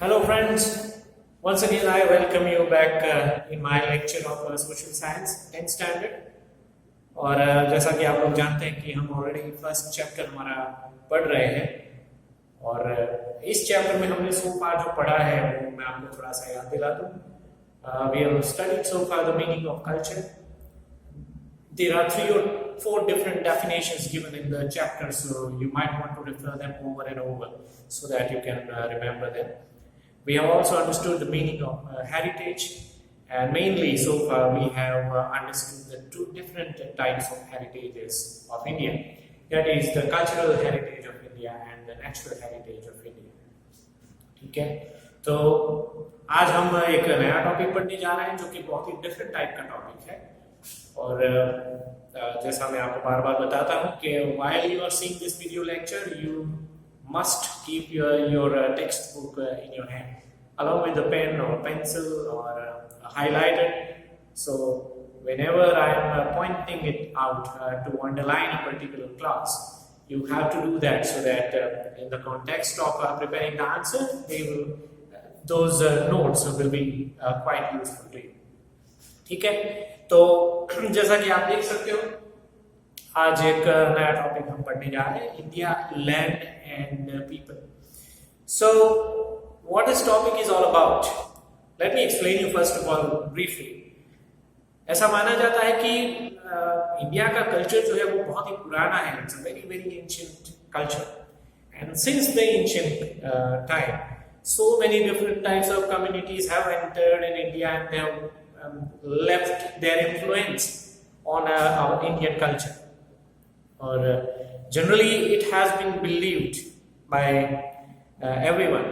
Hello friends, once again I welcome you back in my lecture of social science 10th standard। और जैसा कि आप लोग जानते हैं कि हम ऑलरेडी फर्स्ट चैप्टर हमारा पढ़ रहे हैं और इस चैप्टर में हमने सो फार जो पढ़ा है वो मैं आपको थोड़ा सा याद दिला दूं। We have studied so far the meaning of culture. There are 3 or 4 different definitions given in the chapter, so you might want to refer them over and over so that you can remember them. We have also understood the meaning of heritage, and mainly so far we have understood the 2 different types of heritages of India. That is the cultural heritage of India and the natural heritage of India. ठीक है, तो आज हम एक नया topic पढ़ने जा रहे हैं जो कि बहुत ही डिफरेंट टाइप का टॉपिक है। और जैसा मैं आपको बार बार बताता हूँ कि while you are seeing this video lecture, you must keep your text book in your hand along with a pen or pencil or a highlighter. So whenever I am pointing it out to underline a particular class, you have to do that so that in the context of preparing the answer, those notes will be quite useful to you. ठीक है, तो जैसा कि आप देख सकते हो आज एक नया टॉपिक हम पढ़ने जा रहे हैं, India land and people. So what this topic is all about, let me explain you first of all briefly. ऐसा माना जाता है कि इंडिया का कल्चर जो है वो बहुत ही पुराना है। It's a very very ancient culture and since the ancient time so many different types of communities have entered in India and they have left their influence on our Indian culture. Or generally it has been believed by everyone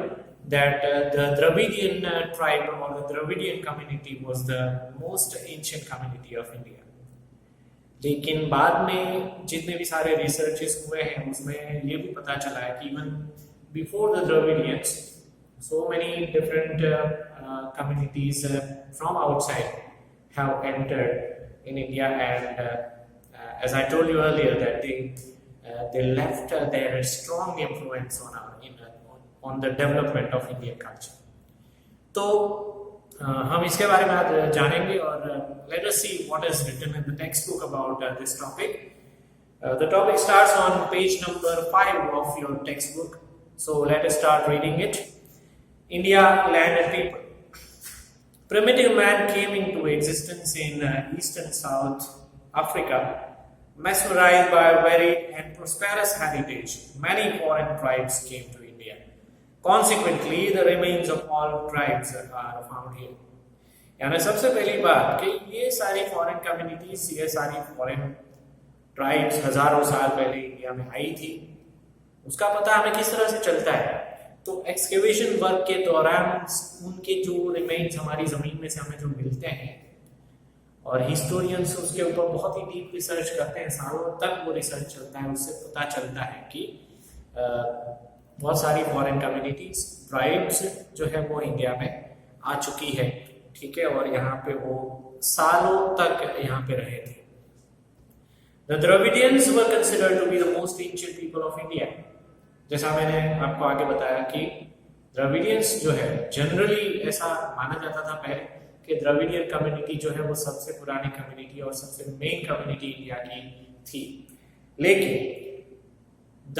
that the Dravidian tribe or the Dravidian community was the most ancient community of India. लेकिन बाद में जितने भी सारे researches हुए हैं उसमें ये भी पता चला है कि even before the Dravidians so many different communities from outside have entered in India, and as I told you earlier that they left their strong influence on the development of Indian culture. तो हम इसके बारे में आज जानेंगे और let us see what is written in the textbook about this topic. The topic starts on page number 5 of your textbook, so let us start reading it. India, land and people. Primitive man came into existence in East and South Africa, mesmerized by a varied and prosperous heritage. Many foreign tribes came to India. Consequently, the remains of all tribes are found here. यानी सबसे पहली बात कि ये सारी foreign communities, ये सारी foreign tribes हजारों साल पहले इंडिया में आई थी, उसका पता हमें किस तरह से चलता है। तो एक्सकेवेशन वर्क के दौरान उनके जो रिमेन्स हमारी जमीन में से हमें जो मिलते हैं और हिस्टोरियंस उसके ऊपर बहुत ही डीप रिसर्च करते हैं, सालों तक वो रिसर्च चलता है, उससे पता चलता है कि बहुत सारी फॉरेन कम्युनिटीज ट्राइब्स जो है वो इंडिया में आ चुकी है। ठीक है, और यहाँ पे वो सालों तक यहाँ पे रहे थे। The Dravidians were considered to be the most ancient people of India. जैसा मैंने आपको आगे बताया कि द्रविडियंस जो है जनरली ऐसा माना जाता था पहले कि द्रविडियन कम्युनिटी जो है वो सबसे पुरानी कम्युनिटी और सबसे मेन कम्युनिटी इंडिया की थी। लेकिन the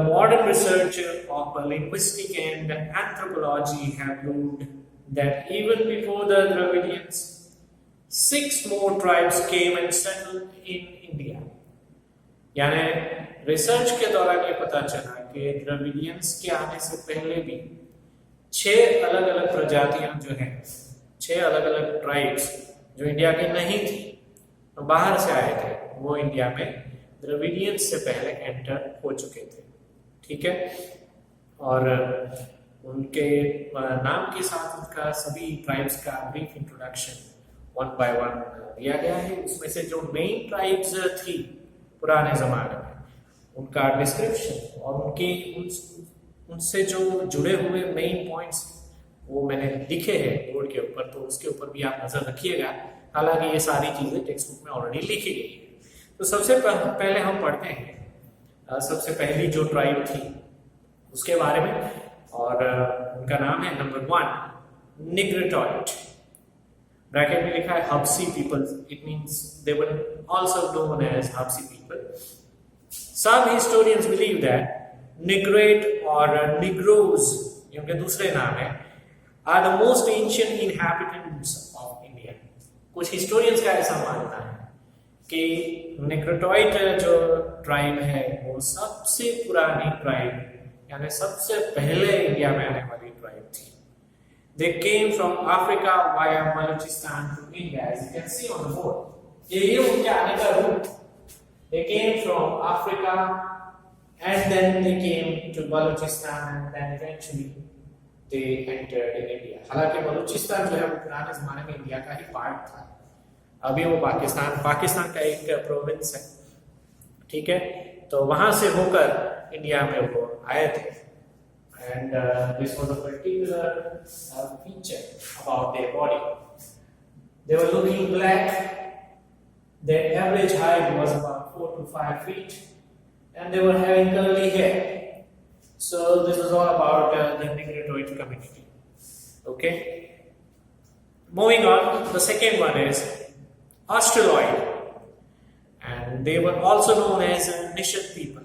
modern research of linguistic and anthropology have proved that even before the Dravidians 6 more tribes came and settled in India. यानी रिसर्च के दौरान ये पता चला कि द्रविडियंस के आने से पहले भी 6 अलग अलग प्रजातियां जो हैं, 6 अलग अलग ट्राइब्स जो इंडिया की नहीं थी तो बाहर से आए थे, वो इंडिया में द्रविडियंस से पहले एंटर हो चुके थे। ठीक है, और उनके नाम के साथ उनका सभी ट्राइब्स का ब्रीफ इंट्रोडक्शन 1 by 1 दिया गया है। उसमें से जो मेन ट्राइब्स थी पुराने जमाने में उनका डिस्क्रिप्शन और उनसे जो जुड़े हुए मेन पॉइंट्स वो मैंने लिखे हैं बोर्ड के ऊपर, तो उसके ऊपर भी आप नजर रखिएगा। हालांकि ये सारी चीजें टेक्स्ट बुक में ऑलरेडी लिखी गई है। तो सबसे पहले हम पढ़ते हैं सबसे पहली जो ट्राइब थी उसके बारे में। और उनका नाम है नंबर 1 निग्रेटॉइड, ब्रैकेट में लिखा है Habshi people, it means they were also known as Habshi people. Some historians believe that Negrito और निग्रोज, ये उनके दूसरे नाम है, are the most ancient inhabitants of India. कुछ हिस्टोरियंस का ऐसा मानना है कि निग्रेटॉइड जो ट्राइब है वो सबसे पुरानी ट्राइब, यानी सबसे पहले इंडिया में आने वाली ट्राइब थी। They came from Africa via Balochistan to India, as you can see on the board। ये उनके आने का root, they came from Africa and then they came to Balochistan and then eventually they entered in India। हालांकि बलूचिस्तान जो है वो पुराने जमाने में इंडिया का ही पार्ट था, अभी वो पाकिस्तान का एक प्रोविंस है, ठीक है। तो वहां से होकर इंडिया में वो आए थे। And this was a particular feature about their body. They were looking black. Their average height was about 4 to 5 feet, and they were having curly hair. So this was all about the Negritoid community. Okay. Moving on, the second one is Australoid, and they were also known as Nishat people.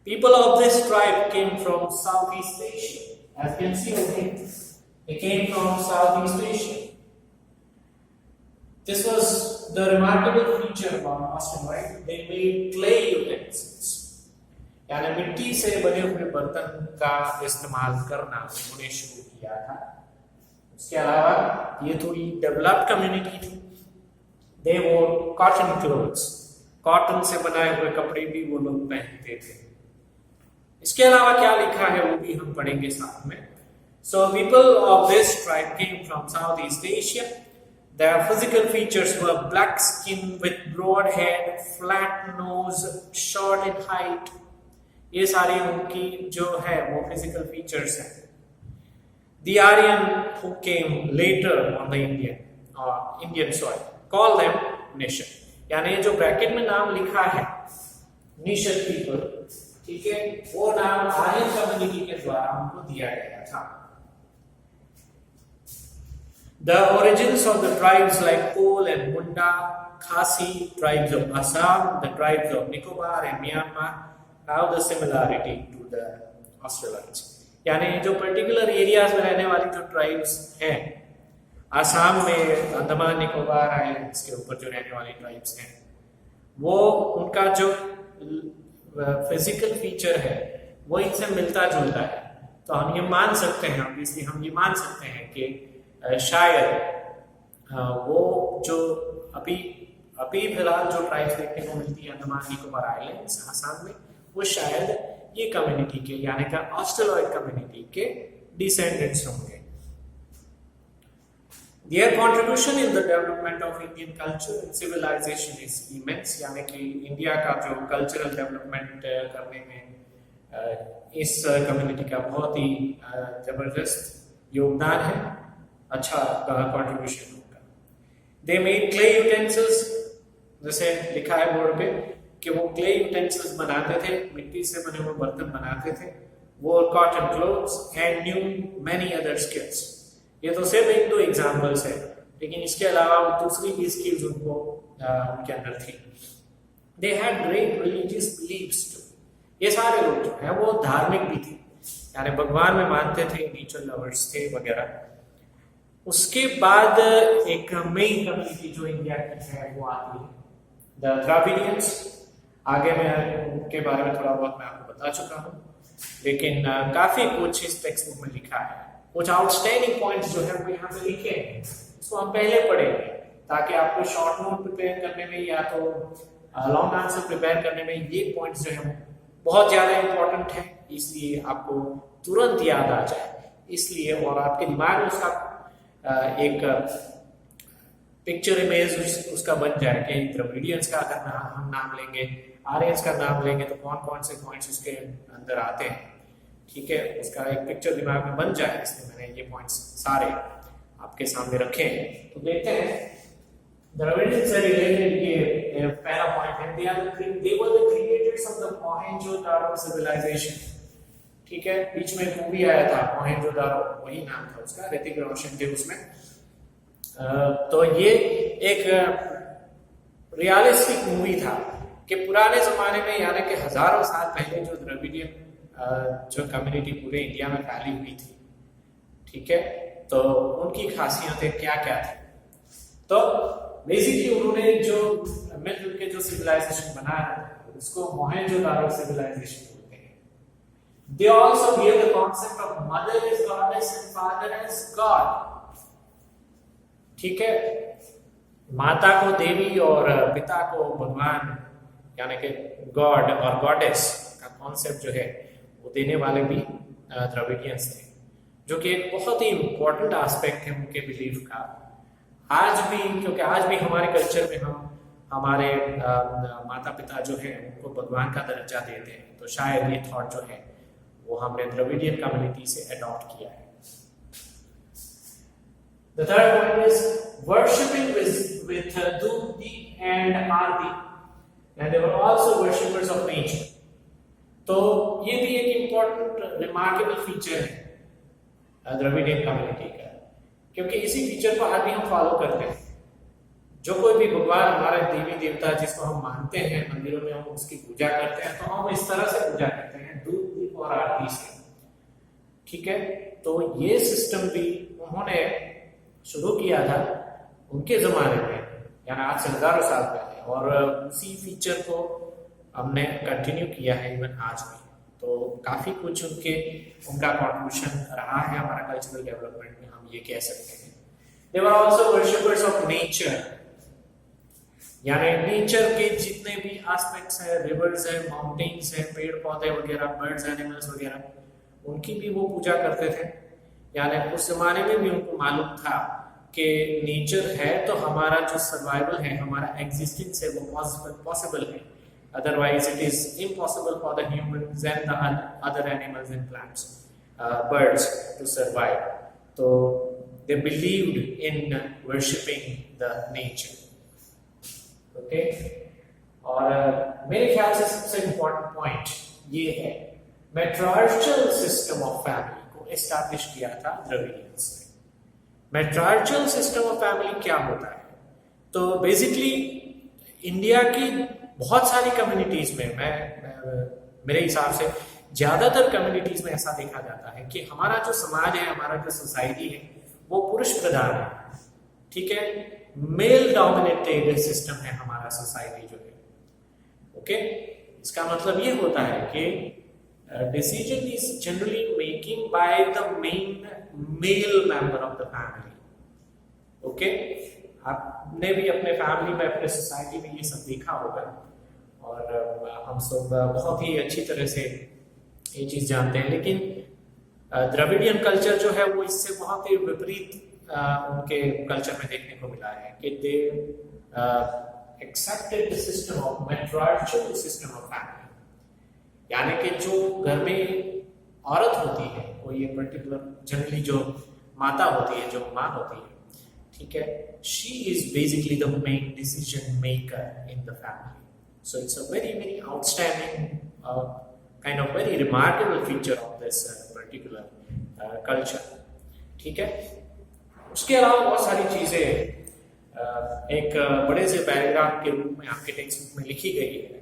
People of this tribe came from Southeast Asia. As you can see over here, they came from Southeast Asia. This was the remarkable feature about Australoid. They made clay utensils, यानी मिट्टी से बने हुए बर्तन का इस्तेमाल करना उन्होंने शुरू किया था। उसके अलावा ये थोड़ी डेवलप्ड कम्युनिटी थी। They wore cotton clothes, cotton से बनाए हुए कपड़े भी वो लोग पहनते थे। इसके अलावा क्या लिखा है वो भी हम पढ़ेंगे साथ में। So people of this tribe came from Southeast Asia. Their physical features were black skin with broad head, flat nose, short in height. ये सारी उनकी जो है वो physical features हैं। The Aryan who came later on the Indian soil call them Nishat, यानी जो bracket में नाम लिखा है Nishat people, ठीक है, वो नाम आर्यन कम्युनिटी के द्वारा उनको दिया गया था। The origins of the tribes like Kol and Munda, Khasi, tribes of Assam, the tribes of Nicobar and Myanmar have the similarity to the Australoids। यानी जो पर्टिकुलर एरियाज में रहने वाली जो ट्राइब्स हैं, आसाम में अंडमान निकोबार आइलैंड्स के ऊपर जो रहने वाली ट्राइब्स हैं, वो उनका जो फिजिकल फीचर है वो इनसे मिलता जुलता है। तो हम ये मान सकते हैं, ऑब्वियसली हम ये मान सकते हैं कि शायद वो जो अभी फिलहाल जो ट्राइब्स देखने को मिलती है अंडमान निकोबार आइलैंड्स आसाम में, वो शायद ये कम्युनिटी के यानी का ऑस्ट्रेलॉइड कम्युनिटी के डिसेंडेंट्स होंगे। Their contribution in the development of Indian culture and civilization is immense, यानी कि इंडिया का जो कल्चरल डेवलपमेंट करने में इस कम्युनिटी का बहुत ही जबरदस्त योगदान है, अच्छा कंट्रीब्यूशन होगा। They made clay utensils, जैसे लिखा है बोर्ड पे कि वो clay utensils बनाते थे, मिट्टी से बने हुए बर्तन बनाते थे, wore cotton clothes and knew many other skills। ये तो सिर्फ 1-2 एग्जाम्पल्स है, लेकिन इसके अलावा दूसरी भी स्किल्स उनके अंदर थी। They had great religious beliefs too। ये सारे लोग जो हैं वो धार्मिक भी थे, यानी भगवान में मानते थे, नेचर लवर्स थे वगैरह। उसके बाद एक मेन कम्युनिटी जो इंडिया की है वो आती है द द्राविडियंस। आगे मैं उनके बारे में थोड़ा बहुत मैं आपको बता चुका हूँ, लेकिन काफी कुछ इस टेक्स्ट बुक में लिखा है। कुछ आउटस्टैंडिंग पॉइंट्स जो है वो यहाँ पे लिखे हैं, उसको हम पहले पढ़ेंगे ताकि आपको शॉर्ट नोट प्रिपेयर करने में या तो लॉन्ग आंसर प्रिपेयर करने में ये पॉइंट्स जो है बहुत ज्यादा इंपॉर्टेंट है, इसलिए आपको तुरंत याद आ जाए, इसलिए और आपके दिमाग में उसका एक पिक्चर इमेज उसका बन जाए कि द्रविडियंस का अगर हम नाम लेंगे, आर्यंस का नाम लेंगे तो कौन कौन से पॉइंट्स उसके अंदर आते हैं, ठीक है, उसका एक पिक्चर दिमाग में बन जाए। इसलिए मैंने ये पॉइंट्स सारे आपके सामने रखे हैं। तो देखते हैं द्रविडियंस से रिलेटेड ये पहला पॉइंट है, they were the creators of the Mohenjo-daro civilization। ठीक है, बीच में एक मूवी आया था मोहेंजोदारो, वही नाम था उसका, ऋतिक रोशन थे उसमें। तो ये एक रियलिस्टिक मूवी था कि पुराने जमाने में, यानी कि हजारों साल पहले जो द्रविडियन जो कम्युनिटी पूरे इंडिया में फैली हुई थी, ठीक है, तो उनकी खासियतें क्या क्या थी। तो बेसिकली उन्होंने जो मिलजुल के जो सिविलाइजेशन बनाया उसको मोहेंजोदारो सिविलाइजेशन बोलते हैं। They also gave the concept of mother as goddess and father as god, ठीक है, माता को देवी और पिता को भगवान यानी कि गॉड और गॉडेस का कॉन्सेप्ट जो है वो देने वाले भी द्रविडियंस थे, जो कि एक बहुत ही इंपॉर्टेंट एस्पेक्ट है उनके बिलीफ का आज भी, क्योंकि आज भी हमारे कल्चर में हम हमारे माता पिता जो है उनको भगवान का दर्जा देते हैं। तो शायद ये थॉट जो है वो हमने द्रविडियन कम्युनिटी से अडॉप्ट किया है। The third point is worshipping with Dupti and Arti, and they were also worshippers of nature. तो ये भी एक इम्पोर्टेंट रिमार्केबल फीचर है द्रविडियन कम्युनिटी का, क्योंकि इसी फीचर को आज भी हम फॉलो करते हैं। जो कोई भी भगवान, हमारे देवी देवता जिसको हम मानते हैं, मंदिरों में हम उसकी पूजा करते हैं, तो हम इस तरह से पूजा करते हैं, दूध दीप और आरती से, ठीक है। तो ये सिस्टम भी उन्होंने शुरू किया था उनके जमाने में, यानी आज से हजारों साल पहले, और उसी फीचर को हमने कंटिन्यू किया है इवन आज भी। तो काफी कुछ उनका कॉन्ट्रीब्यूशन रहा है हमारा कल्चरल डेवलपमेंट में, हम ये कह सकते हैं। They were also worshippers of nature, यानी नेचर के जितने भी एस्पेक्ट्स हैं, रिवर्स है, माउंटेन्स है, पेड़ पौधे वगैरह, बर्ड्स एनिमल्स वगैरह, उनकी भी वो पूजा करते थे। यानी उस जमाने में भी उनको मालूम था कि नेचर है तो हमारा जो सर्वाइवल है, हमारा एग्जिस्टेंस है वो पॉसिबल है, otherwise it is impossible for the humans and the other animals and plants, birds to survive. So they believed in worshipping the nature. Okay, और मेरे ख्याल से सबसे इम्पोर्टेंट पॉइंट ये है, मैट्रियार्चल सिस्टम ऑफ फैमिली को एस्टैब्लिश किया था द्रविडियंस ने। मैट्रियार्चल सिस्टम ऑफ फैमिली क्या होता है? तो बेसिकली इंडिया की बहुत सारी कम्युनिटीज में, मेरे हिसाब से ज्यादातर कम्युनिटीज में ऐसा देखा जाता है कि हमारा जो समाज है, हमारा जो सोसाइटी है, वो पुरुष प्रधान है, ठीक है, मेल डोमिनेटेड सिस्टम है हमारा सोसाइटी जो है। ओके, इसका मतलब ये होता है कि decision is generally making by the main male member of the family. Okay, आपने भी अपने फैमिली में, अपने सोसाइटी में ये सब देखा होगा, और हम सब बहुत ही अच्छी तरह से ये चीज जानते हैं। लेकिन द्रविडियन कल्चर जो है वो इससे बहुत ही विपरीत उनके कल्चर में देखने को मिला है कि they accepted the system of matriarchal system of family, यानी कि जो घर में औरत होती है, कोई ये पर्टिकुलर जनरली जो माता होती है, जो माँ होती है, ठीक है, she is basically the main decision maker in the family. So it's a very, very outstanding, kind of very remarkable feature of this particular culture. ठीक है, उसके अलावा बहुत सारी चीजें एक बड़े से पैराग्राफ के रूप में आपके टेक्स्ट बुक में लिखी गई है,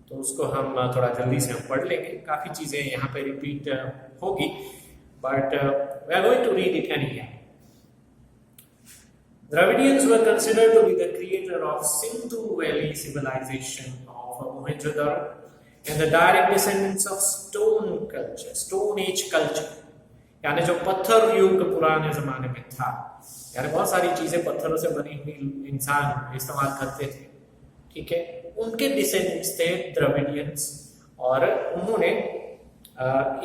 तो उसको हम थोड़ा जल्दी से हम पढ़ लेंगे। काफी चीजें यहाँ पे रिपीट होगी, but we are going to read it anyway. Dravidians were considered to be the creator of Sindhu Valley civilization of Mohenjo-daro and the direct descendants of stone culture, Stone Age culture, यानी जो पत्थर युग पुराने जमाने में था, यानी बहुत सारी चीजें पत्थरों से बनी हुई इंसान इस्तेमाल करते थे, ठीक है, उनके डिसेंडेंट्स थे द्रविडियंस, और उन्होंने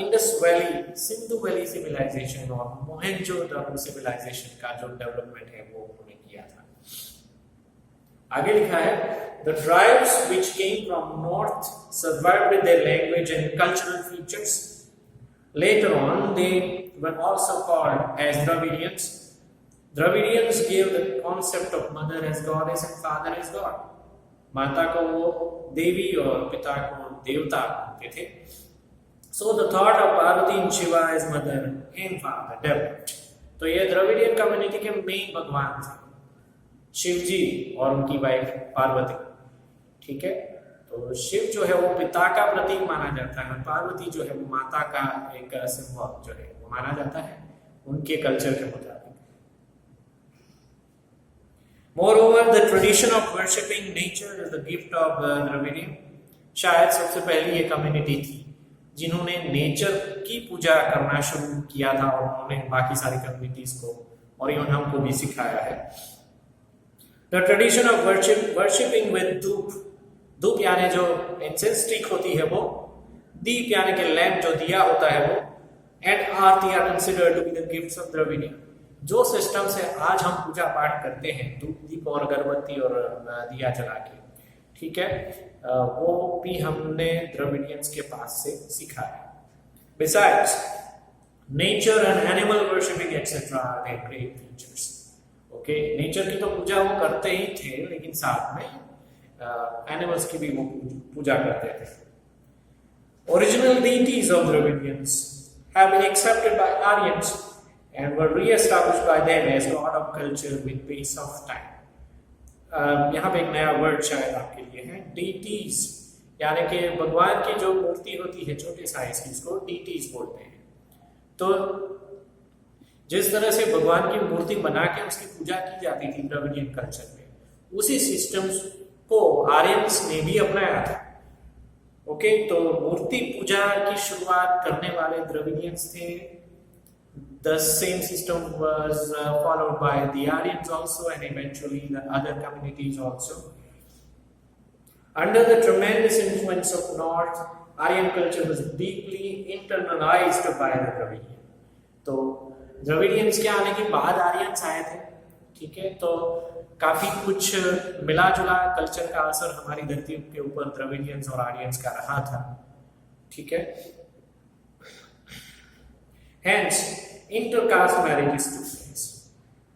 Indus valley, Sindhu valley civilisation और मोहेंजो-दारो सिविलाइजेशन का जो डेवलपमेंट है वो उन्होंने किया था। आगे लिखा है, the tribes which came from north survived with their language and cultural features. Later on they were also called as Dravidians. Dravidians gave the concept of mother as goddess and father as god. माता को वो देवी और पिता को देवता कहते थे, So the thought of Parvati and Shiva as mother and father developed. तो ये द्रविडियन कम्युनिटी के मेन भगवान थे, शिव जी और उनकी वाइफ पार्वती। ठीक है, तो शिव जो है वो पिता का प्रतीक माना जाता है, पार्वती जो है वो माता का एक सिंबल जो है वो माना जाता है उनके कल्चर के मुताबिक। Moreover, the tradition of worshipping nature is the gift of Dravidian. शायद सबसे पहली ये कम्युनिटी थी जिन्होंने नेचर की पूजा करना शुरू किया था और उन्होंने बाकी सारी कम्युनिटीज को और इवन हमको भी सिखाया है। The tradition of worshipping with धूप, धूप यानी जो इंसेंस स्टिक होती है वो, दीप यानी कि लैम्प जो दिया होता है वो, and aarti are considered to be the gifts of Dravidian. जो सिस्टम से आज हम पूजा पाठ करते हैं, धूप दीप और अगरबत्ती और दिया जला के, ठीक है, वो भी हमने द्रविडियंस के पास से सीखा है। Besides, nature and animal worshipping etc. are their great features. Okay, nature की तो पूजा वो करते ही थे, लेकिन साथ में एनिमल्स की भी वो पूजा करते थे। Original deities of Dravidians have been accepted by Aryans and were re-established by them as god of culture with pace of time. यहाँ पे एक नया वर्ड शायद आपके लिए है, डीटीज, यानी कि भगवान की जो मूर्ति होती है छोटे साइज की, इसको डीटीज बोलते हैं। तो जिस तरह से भगवान की मूर्ति बना के उसकी पूजा की जाती थी द्रविडियन कल्चर में, उसी सिस्टम्स को आर्यंस ने भी अपनाया था। ओके, तो मूर्ति पूजा की शुरुआत करने वाले द्रविडियंस थे। The same system was followed by the Aryans also, and eventually the other communities also. Under the tremendous influence of North, Aryan culture was deeply internalized by the Dravidian. तो Dravidians के आने के बाद Aryans आए थे, ठीक है, तो काफी कुछ मिला जुला कल्चर का असर हमारी धरती के ऊपर द्रविडियंस और आर्यंस का रहा था। ठीक है, Hence, intercaste marriages to place.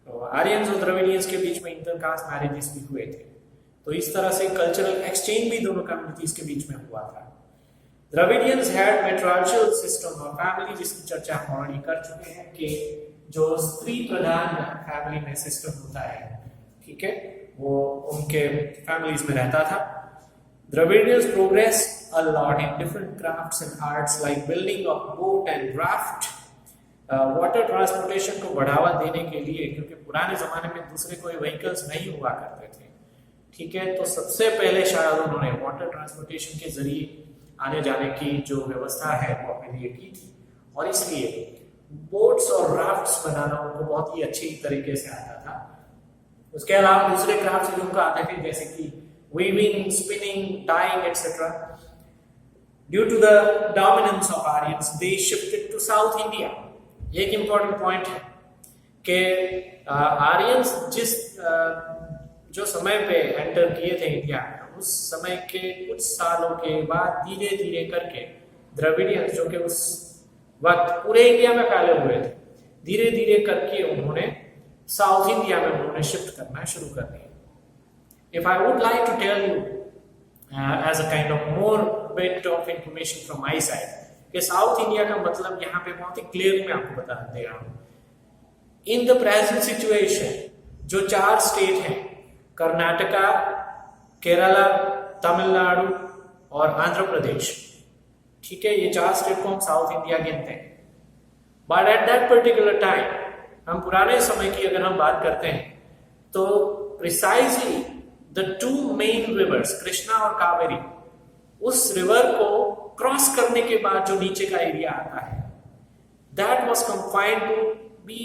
तो आर्यंस और द्रविडियंस के बीच में इंटरकास्ट मैरिजेस भी हुए थे। तो इस तरह से कल्चरल एक्सचेंज भी दोनों कम्युनिटीज के बीच में हुआ था। द्रविडियंस हैड मैट्रियार्चल सिस्टम और फैमिली, जिसकी चर्चा हम ऑलरेडी कर चुके हैं कि जो स्त्री प्रधान फैमिली में सिस्टम होता है, ठीक है, वो उनके फैमिलीज में रहता था। Dravidians progressed a lot in different crafts and arts like building of boat and raft. Water transportation को बढ़ावा देने के लिए, क्योंकि पुराने जमाने में दूसरे कोई व्हीकल्स नहीं हुआ करते थे, ठीक है, तो सबसे पहले शायद उन्होंने वाटर ट्रांसपोर्टेशन के जरिए आने जाने की जो व्यवस्था है वो अपने लिए की थी, और इसलिए बोट्स और राफ्ट्स बनाना उनको बहुत ही अच्छी तरीके से आता था। उसके अलावा दूसरे क्राफ्ट्स भी उनको आते थे, जैसे कि weaving, spinning, dyeing etcetera. Due to the dominance of Aryans they shifted to South India. एक इंपॉर्टेंट पॉइंट है कि आर्यंस जो समय पे एंटर किए थे इंडिया में, उस समय के कुछ सालों के बाद धीरे धीरे करके द्रविडियंस, जो कि उस वक्त पूरे इंडिया में फैले हुए थे, धीरे धीरे करके उन्होंने साउथ इंडिया में उन्होंने शिफ्ट करना शुरू कर दिया। If I would like to tell you as a kind of more bit of information from my side, कि साउथ इंडिया का मतलब यहाँ पे बहुत ही क्लियरली मैं आपको बता दे रहा हूँ। इन द प्रेजेंट सिचुएशन जो 4 स्टेट हैं, कर्नाटका, केरला, तमिलनाडु और आंध्र प्रदेश, ठीक है, ये 4 स्टेट को हम साउथ इंडिया गिनते हैं। But at that particular time, हम पुराने समय की अगर हम बात करते हैं, तो precisely the 2 main rivers Krishna और कावेरी, उस रिवर को क्रॉस करने के बाद जो नीचे का एरिया आता है, that was confined to be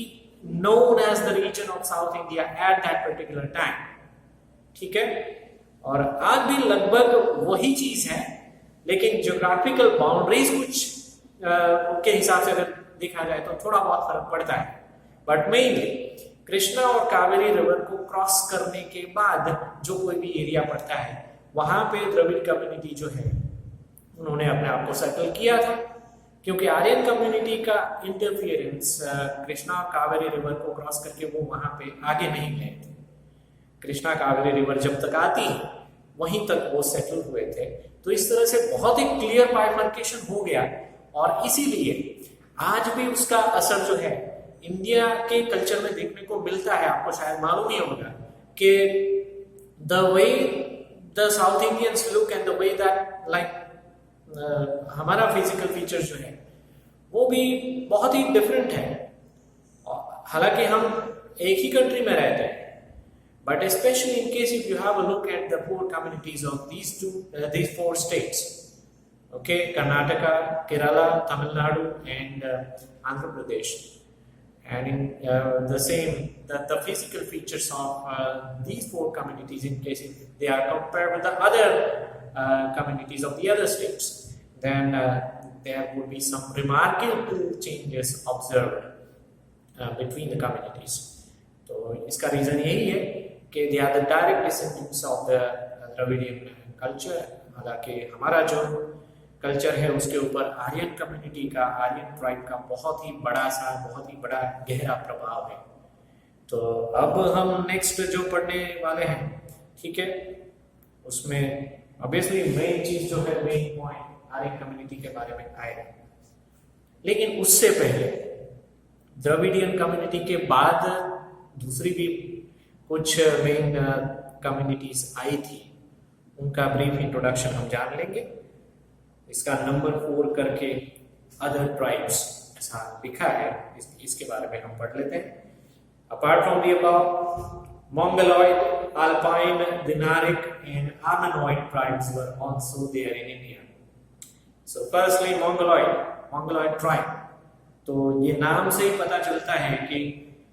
known as the region of South India at that particular time. ठीक है, और आज भी लगभग वही चीज है, लेकिन ज्योग्राफिकल बाउंड्रीज कुछ के हिसाब से अगर देखा जाए तो थोड़ा बहुत फर्क पड़ता है। बट मेनली कृष्णा और कावेरी रिवर को क्रॉस करने के बाद जो कोई भी एरिया पड़ता है, वहां पे द्रविड़ कम्युनिटी जो है उन्होंने अपने आप को सेटल किया था, क्योंकि आर्यन कम्युनिटी का इंटरफियरेंस कृष्णा और कावेरी रिवर को क्रॉस करके वो वहां पे आगे नहीं गए थे। कृष्णा कावेरी रिवर जब तक आती है वहीं तक वो सेटल हुए थे। तो इस तरह से बहुत ही क्लियर बाइफर्केशन हो गया, और इसीलिए आज भी उसका असर जो है इंडिया के कल्चर में देखने को मिलता है। आपको शायद मालूम ही होगा कि the way the south Indians look and the way that like हमारा फिजिकल फीचर जो है वो भी बहुत ही डिफरेंट है। हालांकि हम एक ही कंट्री में रहते हैं, but especially in case if you have a look at the poor communities of these four states, okay, Karnataka, Kerala, Tamil Nadu, and Andhra Pradesh, and in the physical features of these four communities, in case if they are compared with the other communities of the other states, then there would be some remarkable changes observed between the communities. तो इसका reason यही है कि they are the direct descendants of the Dravidian culture। हालांकि हमारा जो culture है उसके ऊपर आर्यन कम्युनिटी का, आर्यन ट्राइब का बहुत ही बड़ा गहरा प्रभाव है। तो अब हम नेक्स्ट जो पढ़ने वाले हैं, ठीक है, उसमें ऑब्वियसली मेन चीज जो है, मेन पॉइंट आर्यन कम्युनिटी के बारे में आएगा। लेकिन उससे पहले द्रविडियन कम्युनिटी के बाद दूसरी भी कुछ मेन कम्युनिटीज आई थी, उनका ब्रीफ इंट्रोडक्शन हम जान लेंगे। इसका नंबर 4 करके अदर ट्राइब्स ऐसा लिखा है, इसके बारे में हम पढ़ लेते हैं। Apart from the above, Mongoloid, Alpine, Dinaric, and Armenoid tribes were also there in India. So firstly, Mongoloid tribe. तो ये नाम से ही पता चलता है कि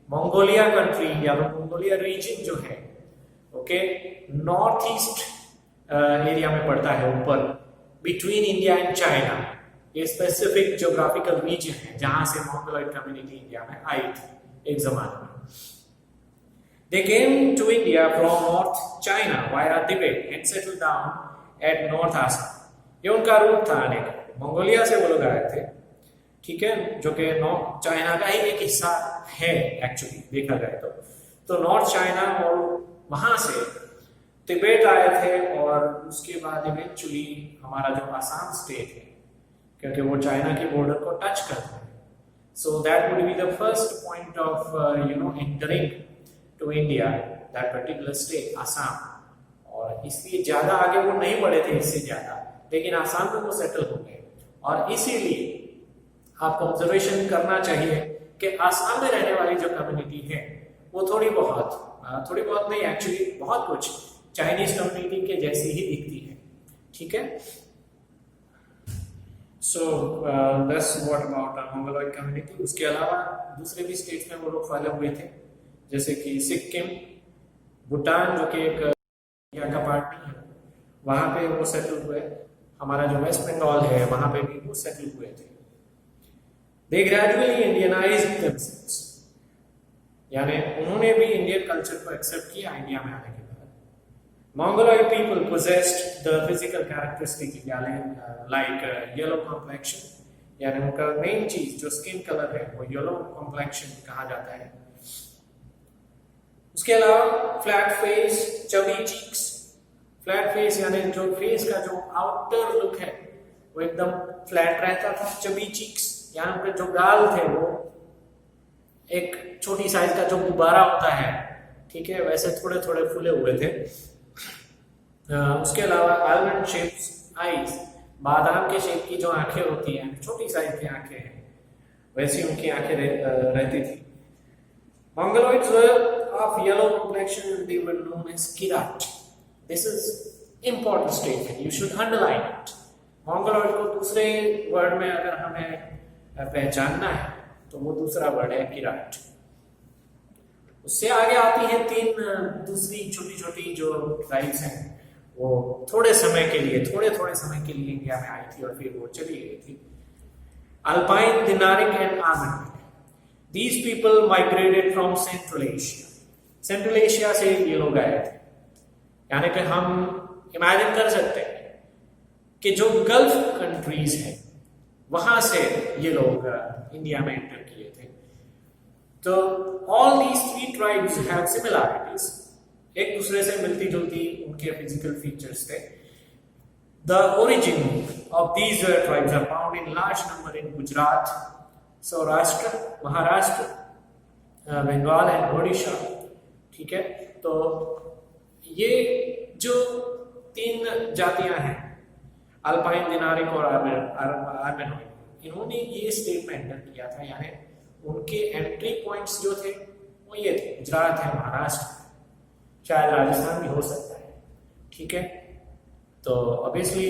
मंगोलिया कंट्री या मंगोलिया रीजन जो है, ओके, नॉर्थ ईस्ट एरिया में पड़ता है, ऊपर बिटवीन इंडिया एंड चाइना। ये स्पेसिफिक ज्योग्राफिकल रीजन है जहां से मंगोलॉइड कम्युनिटी इंडिया में आई थी एक जमाने में। They came to India from North China via Tibet and settled down at North Assam. ये उनका रूट था आने का, मंगोलिया से वो लोग आए थे, ठीक है, जो कि नॉर्थ चाइना का ही एक हिस्सा है एक्चुअली देखा जाए तो नॉर्थ चाइना, और वहां से तिब्बत आए थे और उसके बाद इवेंचुअली हमारा जो आसाम स्टेट है, क्योंकि वो चाइना के बॉर्डर को टच करते हैं, so that would be the first point of entering to India, that particular state Assam. और इसलिए ज्यादा आगे वो नहीं बढ़े थे इससे ज्यादा, लेकिन आसाम में वो सेटल हो गए। और इसीलिए आपको ऑब्जर्वेशन करना चाहिए कि आसाम में रहने वाली जो कम्युनिटी है वो थोड़ी बहुत नहीं, एक्चुअली बहुत कुछ चाइनीज कम्युनिटी के जैसी ही दिखती है, ठीक है। So that's what about Mongoloid community. उसके अलावा दूसरे भी स्टेट्स में वो लोग फैले हुए थे, जैसे कि सिक्किम, भूटान जो कि एक इंडिया का पार्ट नहीं है, वहां पे वो सेटल हुए। हमारा जो वेस्ट बंगाल है वहां पे भी वो सेटल हुए थे। They gradually Indianized themselves, यानी उन्होंने भी इंडियन कल्चर को एक्सेप्ट किया इंडिया में आने के बाद। Mongoloid people possessed the physical characteristics like yellow complexion, यानी उनका मेन चीज जो स्किन कलर है वो येलो कॉम्प्लेक्शन कहा जाता है। उसके अलावा flat face, chubby cheeks. Flat face यानी जो फेस का जो आउटर लुक है वो एकदम फ्लैट रहता था। चबी चीक्स यानी उनके जो गाल थे वो एक छोटी साइज का जो गुब्बारा होता है, ठीक है, वैसे थोड़े थोड़े फूले हुए थे। उसके अलावा आलमंड शेप्स आईज, बादाम के शेप की जो आंखें होती हैं, छोटी साइज की आंखें हैं, वैसी उनकी आंखें रहती थी। Mongoloids were of yellow complexion and they were known as Kirat. This is important statement. You should underline it. Mongoloid को दूसरे वर्ड में अगर हमें पहचानना है तो वो दूसरा वर्ड है किराट। उससे आगे आती है 3 दूसरी छोटी छोटी जो ट्राइब्स हैं, वो थोड़े थोड़े समय के लिए इंडिया में आई थी और फिर वो चली गई थी। Alpine, Dinaric and Armenic. These people migrated from Central Asia. Central Asia से ये लोग आए थे, यानी कि हम इमेजिन कर सकते हैं कि जो गल्फ कंट्रीज हैं वहां से ये लोग इंडिया में एंटर किए थे। तो all these 3 tribes have similarities, एक दूसरे से मिलती जुलती उनके फिजिकल फीचर्स थे। The origin of these tribes are found in large number in Gujarat, Saurashtra, Maharashtra, Bengal and Odisha. ठीक है, तो ये जो तीन जातियां हैं, अल्पाइन, दिनारिक और आर्मेनोइड, इन्होंने ये स्टेटमेंट किया था, यानी उनके एंट्री पॉइंट्स जो थे वो ये थे, गुजरात है, महाराष्ट्र, शायद राजस्थान भी हो सकता है। ठीक है, तो ऑब्वियसली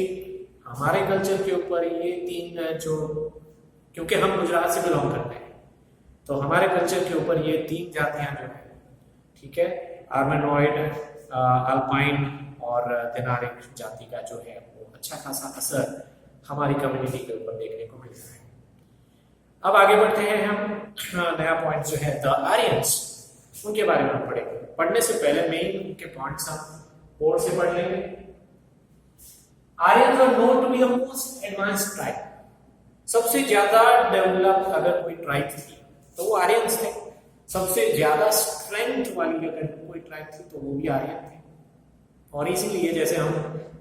हमारे कल्चर के ऊपर ये तीन जो, क्योंकि हम गुजरात से बिलोंग करते हैं, तो हमारे कल्चर के ऊपर ये तीन जातियां जो है, ठीक है, आर्मेनोइड, अल्पाइन और दिनारिक जाति का जो है वो अच्छा खासा असर हमारी कम्युनिटी के ऊपर देखने को मिल रहा है। अब आगे बढ़ते हैं हम, नया पॉइंट जो है द आर्यंस, उनके बारे में हम पढ़ेंगे। पढ़ने से पहले मेन उनके पॉइंट्स हम बोर्ड से पढ़ लेंगे। Aryans are known to be the most advanced tribe. सबसे ज्यादा डेवलप अगर कोई ट्राइब थी तो वो आर्यंस थे। सबसे ज्यादा स्ट्रेंथ वाली अगर कोई ट्राइब थी तो वो भी आर्यन थे। और इसीलिए जैसे हम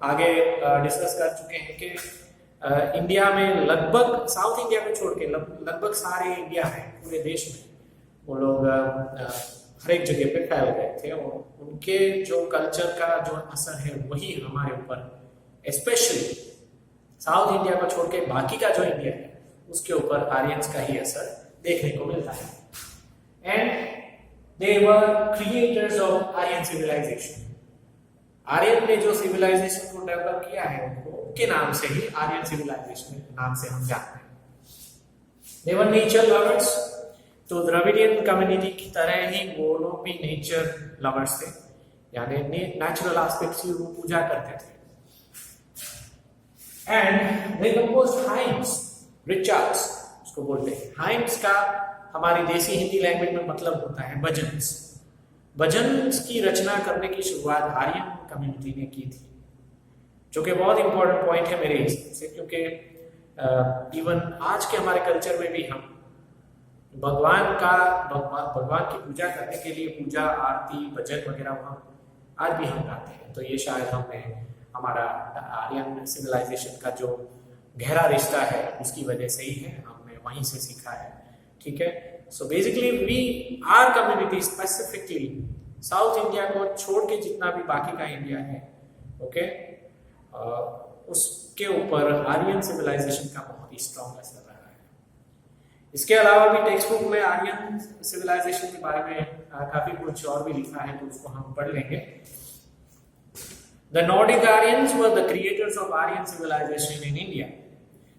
आगे डिस्कस कर चुके हैं कि इंडिया में लगभग, साउथ इंडिया को छोड़ के लगभग सारे इंडिया है, पूरे देश में वो लोग हर एक जगह पे फैल गए थे, और उनके जो कल्चर का जो असर है वही हमारे ऊपर, स्पेशली साउथ इंडिया को छोड़ के बाकी का जो इंडिया है उसके ऊपर आर्यंस का ही असर देखने को मिलता है। And they were creators of Aryan civilisation. Aryan ने जो सिविलाइजेशन को डेवलप किया है उनके नाम से ही आर्यन सिविलाइजेशन नाम से हम जानते हैं। दे वर नेचर लवर्स, तो द्रविडियन कम्युनिटी की तरह ही वो लोग भी नेचर लवर्स थे, यानी नेचुरल एस्पेक्ट्स की वो पूजा करते थे। And they composed hymns, rituals उसको बोलते हैं। हाइम्स का हमारी देसी हिंदी लैंग्वेज में मतलब होता है भजन्स। भजन्स की रचना करने की शुरुआत आर्यन कम्युनिटी ने की थी, जो कि बहुत इंपॉर्टेंट पॉइंट है मेरे हिसाब से, क्योंकि इवन आज के हमारे कल्चर में भी हम भगवान की पूजा करने के लिए पूजा, आरती, भजन वगैरह हम आज भी हम गाते हैं। तो ये शायद हमने हमारा आर्यन सिविलाइजेशन का जो गहरा रिश्ता है उसकी वजह से ही है, हमने वहीं से सीखा है। ठीक है, so basically we are community specifically South India को छोड़ के जितना भी बाकी का इंडिया है, ओके, उसके ऊपर आर्यन सिविलाइजेशन का बहुत ही स्ट्रॉन्ग असर रहा है। इसके अलावा भी टेक्स्ट बुक में आर्यन सिविलाइजेशन के बारे में काफी कुछ और भी लिखा है, तो उसको हम पढ़ लेंगे। The Nordic Aryans were the creators of Aryan civilization in India.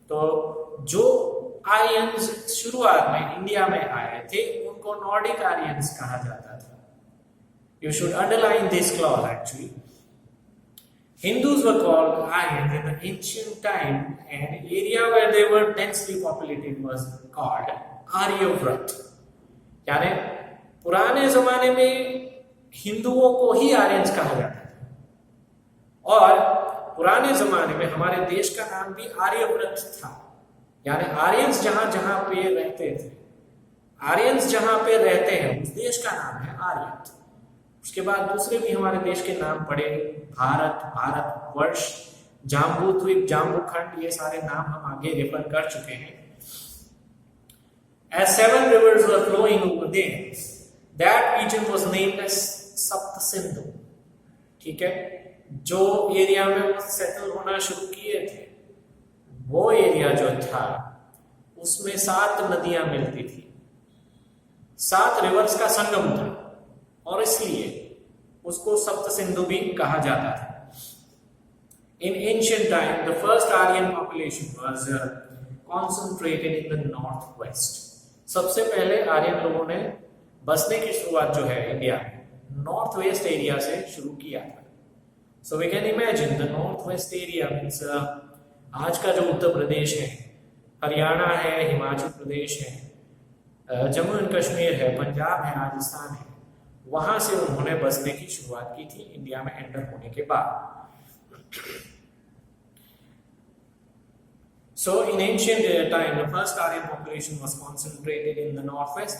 तो जो आर्यंस शुरुआत में इंडिया में आए थे उनको नॉर्डिक आर्यंस कहा जाता था। You should underline this clause actually. Hindus were called Aryans in the ancient time, and area where they were densely populated was called Aryavrat. यानी पुराने जमाने में हिंदुओं को ही आर्यंस कहा जाता था, और पुराने जमाने में हमारे देश का नाम भी आर्यव्रत था। यानी आर्यंस जहां जहां पे रहते थे, आर्यंस जहां पे रहते हैं उस देश का नाम है आर्यन। उसके बाद दूसरे भी हमारे देश के नाम पड़े, भारत, भारतवर्ष, जाम्बूद्वीप, जाम्बूखंड, ये सारे नाम हम आगे रेफर कर चुके हैं। As 7 rivers were flowing over there, that region was named as सप्त सिंधु। ठीक है, जो एरिया में वो सेटल होना शुरू किए थे वो एरिया जो था उसमें 7 नदियां मिलती थी, 7 रिवर्स का संगम था, और इसलिए उसको सप्त सिंधु भी कहा जाता था। In ancient time the first Aryan population was concentrated in the north west. सबसे पहले आर्यन लोगों ने बसने की शुरुआत जो है इंडिया में नॉर्थ वेस्ट एरिया से शुरू किया था। So we can imagine the northwest area means आज का जो उत्तर प्रदेश है, हरियाणा है, हिमाचल प्रदेश है, जम्मू एंड कश्मीर है, पंजाब है, राजस्थान है, वहां से उन्होंने बसने की शुरुआत की थी इंडिया में एंटर होने के बाद। So in ancient time, the first Aryan population was concentrated in the northwest.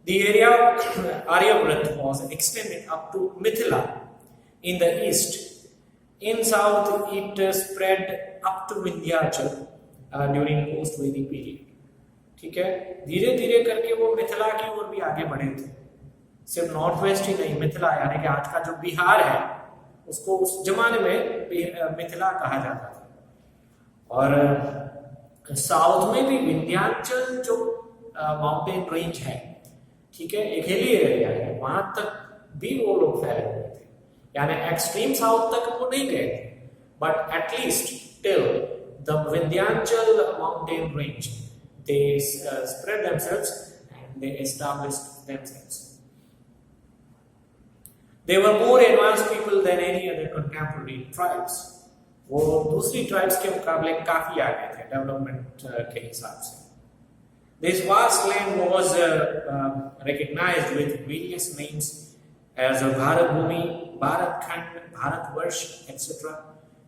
The area of Aryavrat was extended up to Mithila in the east, In south, it spread up to Vindhyachal during post-Vedic period. ठीक है, धीरे धीरे करके वो मिथिला की ओर भी आगे बढ़े थे. सिर्फ नॉर्थ वेस्ट ही नहीं, मिथिला यानी कि आज का जो बिहार है उसको उस जमाने में मिथिला कहा जाता था. और साउथ में भी विंध्याचल जो माउंटेन रेंज है, ठीक है, एक हिली एरिया है, वहां तक भी वो लोग फैले हुए थे. यानी एक्सट्रीम साउथ तक वो नहीं गए थे, but at least till the Vindhyachal mountain range they spread themselves and they established themselves. They were more advanced people than any other contemporary tribes. वो दूसरी tribes के मुकाबले काफी आगे थे डेवलपमेंट के हिसाब से. This vast land was recognized with various names as Bharat Bhumi, Bharat Khand, Bharatvarsh, etc.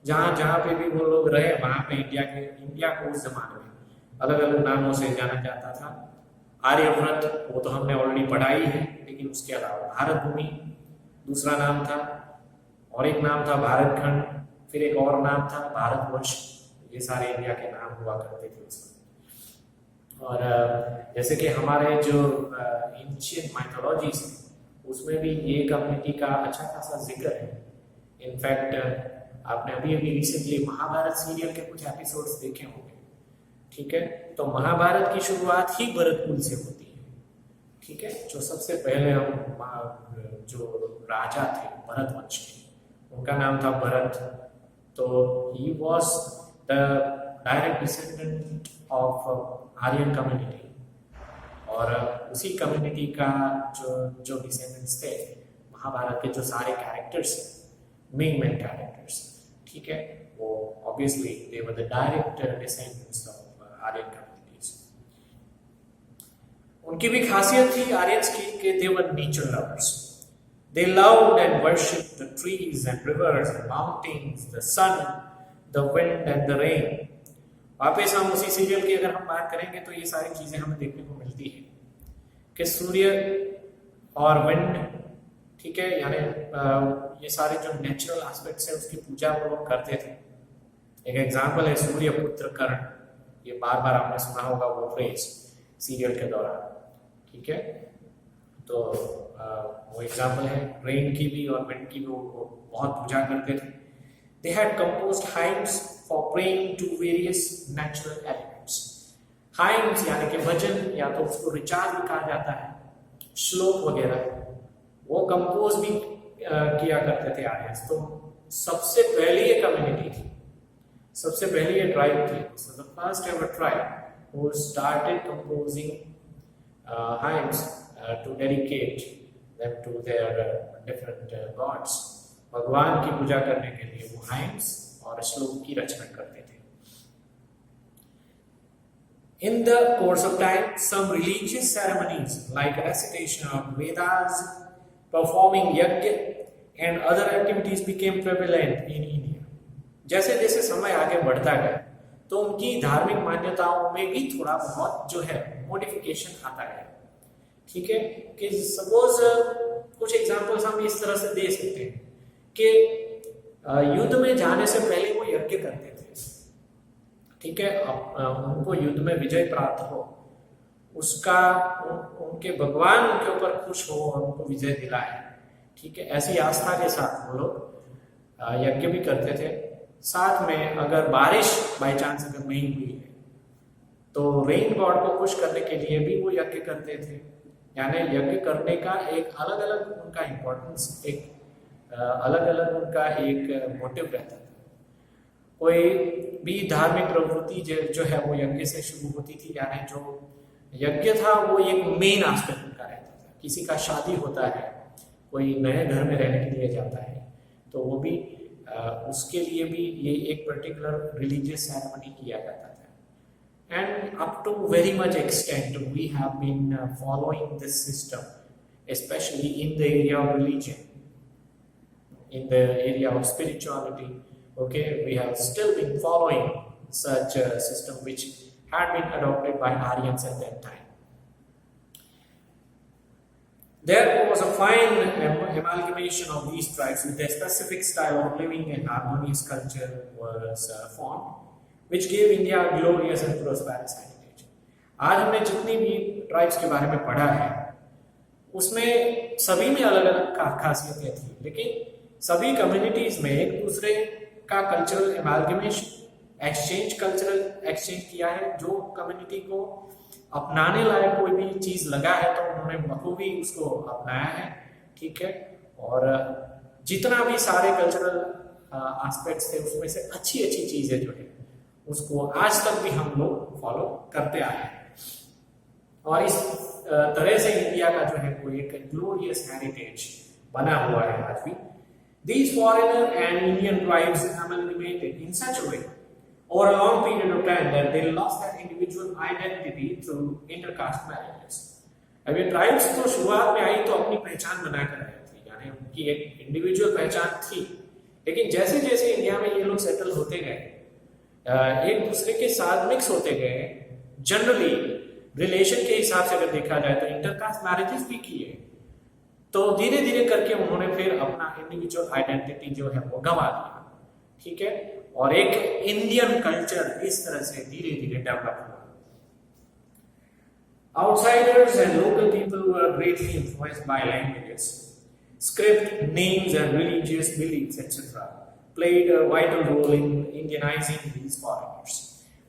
जहाँ पे भी वो लोग रहे वहाँ पे इंडिया को उस जमाने में अलग अलग नामों से जाना जाता था. आर्यव्रत वो तो हमने ऑलरेडी पढ़ाई है, लेकिन उसके अलावा भारत भूमि दूसरा नाम था, और एक नाम था भारत खंड, फिर एक और नाम था भारतवर्ष. ये सारे इंडिया के नाम हुआ करते थे उसमें. और जैसे कि हमारे जो एंशिएंट माइथोलॉजीज उसमें भी ये कम्युनिटी का अच्छा खासा जिक्र है. इनफैक्ट आपने अभी रिसेंटली महाभारत सीरियल के कुछ एपिसोड्स देखे होंगे, ठीक है. तो महाभारत की शुरुआत ही भरतकुल से होती है, ठीक है. जो सबसे पहले हम जो राजा थे भरत वंश के, उनका नाम था भरत. तो he was the direct descendant of Aryan community, और उसी कम्युनिटी का जो डिसेंडेंट्स थे महाभारत के जो सारे कैरेक्टर्स मेन कैरेक्टर्स, ठीक है, वो obviously they were the direct descendants of Aryan communities. उनकी भी खासियत थी आर्यंस की कि they were nature lovers. They loved and worshipped the trees and rivers and mountains, the sun, the wind and the rain. वापस हम उसी serial की अगर हम बात करेंगे तो ये सारी चीजें हमें देखने को मिलती है कि सूर्य और विंड, ठीक है, यानी ये सारे जो नेचुरल एस्पेक्ट्स है उसकी पूजा वो लोग करते थे. एक एग्जांपल है सूर्य पुत्र कर्ण. ये बार बार आपने सुना होगा वो फ्रेज सीरियल के दौरान, ठीक है. तो वो एग्जांपल है. रेन की भी और विंड की भी वो बहुत पूजा करते थे. They had composed hymns for praying to various natural elements. Hymns यानी कि भजन, या तो उसको रिचार्ज भी कहा जाता है, श्लोक वगैरह, वो कंपोज भी किया करते थे आर्यंस. तो सबसे पहली ये कम्युनिटी थी, सबसे पहली ये ट्राइब थी. So the first ever tribe who started composing hymns to dedicate them to their different gods. भगवान की पूजा करने के लिए वो hymns और श्लोक की रचना करते थे. In the course of time, some religious ceremonies like recitation of Vedas, performing yajna and other activities became prevalent in India. जैसे जैसे समय आगे बढ़ता गया तो उनकी धार्मिक मान्यताओं में भी थोड़ा बहुत जो है मॉडिफिकेशन आता गया, ठीक है. कि सपोज कुछ एग्जांपल्स हम इस तरह से दे सकते हैं कि युद्ध में जाने से पहले वो यज्ञ करते थे, ठीक है. उनको युद्ध में विजय प्राप्त हो, उसका उनके भगवान उनके ऊपर खुश हो और उनको विजय दिलाए, ठीक है. ऐसी आस्था के साथ वो लोग यज्ञ भी करते थे. साथ में अगर बारिश बाय चांस अगर नहीं हुई है तो रेन गॉड को खुश करने के लिए भी वो यज्ञ करते थे. यानी यज्ञ करने का एक अलग अलग उनका इम्पोर्टेंस, एक अलग अलग उनका एक मोटिव रहता था. कोई भी धार्मिक प्रवृत्ति जो है वो यज्ञ से शुरू होती थी. यानी जो यज्ञ था वो एक मेन एस्पेक्ट उनका रहता था. किसी का शादी होता है, कोई नए घर में रहने के लिए जाता है, तो वो भी उसके लिए भी ये एक पर्टिकुलर रिलीजियस सेरेमनी किया जाता था. And up to very much extent we have been following this system, especially in the area of religion, in the area of spirituality. Okay, we have still been following such a system which had been adopted by Aryans at that time. There was a fine amalgamation of these tribes with a specific style of living and harmonious culture was formed, which gave India a glorious and prosperous heritage. आज हमने जितनी भी tribes के बारे में पढ़ा है उसमें सभी में अलग अलग खासियतें थी, लेकिन सभी कम्युनिटीज में एक दूसरे का कल्चरल एमालगमेशन कल्चरल एक्सचेंज किया है। जो कम्युनिटी को अपनाने लायक कोई भी चीज लगा है तो उन्होंने बखूबी उसको अपनाया है, ठीक है। और जितना भी सारे कल्चरल एस्पेक्ट्स थे उसमें से अच्छी अच्छी चीजें जो है उसको आज तक भी हम लोग फॉलो करते आए हैं। और इस तरह से इंडिया का जो है वो एक ग्लोरियस हेरिटेज बना हुआ है आज भी। These foreigner and Indian tribes amalgamated in such a way over a long period of time that they lost their individual identity through intercaste marriages. अब ये ट्राइब्स तो शुरुआत में आई तो अपनी पहचान बनाकर आई थी, यानी उनकी एक इंडिविजुअल पहचान थी, लेकिन जैसे जैसे इंडिया में ये लोग सेटल होते गए, एक दूसरे के साथ मिक्स होते गए, जनरली रिलेशन के हिसाब से अगर देखा जाए तो इंटरकास्ट मैरिजेस भी किए, तो धीरे धीरे करके उन्होंने फिर अपना इंडिविजुअल आइडेंटिटी जो है वो गंवा दिया, ठीक है। और एक इंडियन कल्चर इस तरह से धीरे धीरे डेवलप हुआ। Outsiders and local people were greatly influenced by languages, script, names and religious beliefs etc. played a vital role in Indianizing these foreigners.